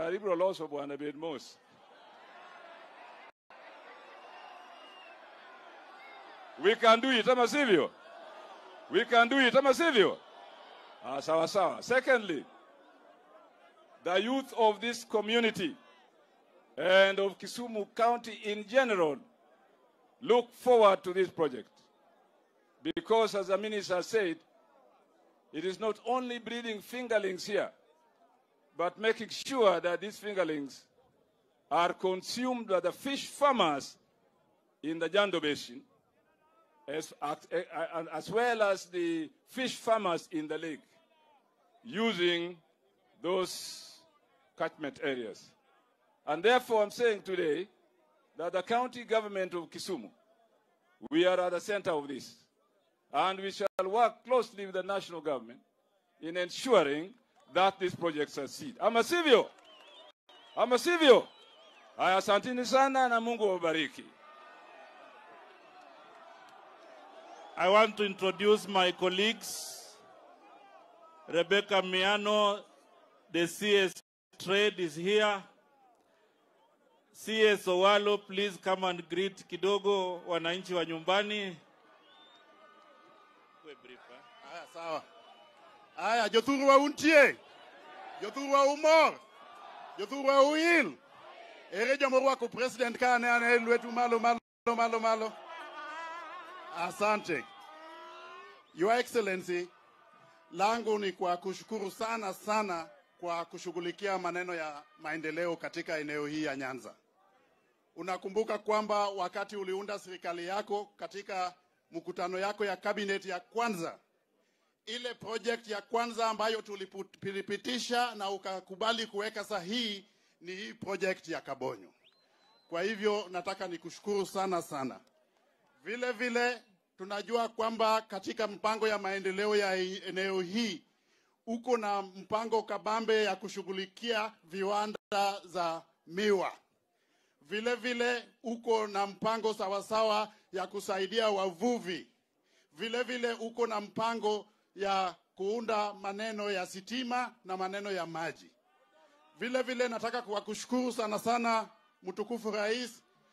Karibu loso bwana Bedmos. We can do it, ama sivyo? We can do it, ama sivyo? Sawa sawa. Secondly, the youth of this community and of Kisumu County in general look forward to this project. Because as the minister said, it is not only breeding fingerlings here, but making sure that these fingerlings are consumed by the fish farmers in the Jando Basin, as well as the fish farmers in the lake, using those catchment areas. And therefore, I'm saying today that the county government of Kisumu, we are at the center of this. And we shall work closely with the national government in ensuring that this project succeeds. Ama sivyo? Ama sivyo? Asanteni sana na Mungu wabariki. I want to introduce my colleagues. Rebecca Miano, the CS Trade is here. CS Owalo, please come and greet kidogo wananchi wa nyumbani. Sawa. Aya, jothuru wa untie. Jothuru wa umor. Jothuru wa uil. Ere jamoro wako president kane ane lwetu malo. Asante. Your Excellency, langu ni kwa kushukuru sana kwa kushughulikia maneno ya maendeleo katika eneo hii ya Nyanza. Unakumbuka kwamba wakati uliunda serikali yako katika mkutano yako ya cabinet ya kwanza, ile project ya kwanza ambayo tulipitisha na ukakubali kuweka sahihi ni hii project ya Kabonyo. Kwa hivyo nataka nikushukuru sana. Vile vile tunajua kwamba katika mpango ya maendeleo ya eneo hii uko na mpango kabambe ya kushughulikia viwanda za miwa. Vile vile uko na mpango sawasawa ya kusaidia wavuvi. Vile vile uko na mpango ya kuunda maneno ya sitima na maneno ya maji. Vile vile nataka kushukuru sana mtukufu Rais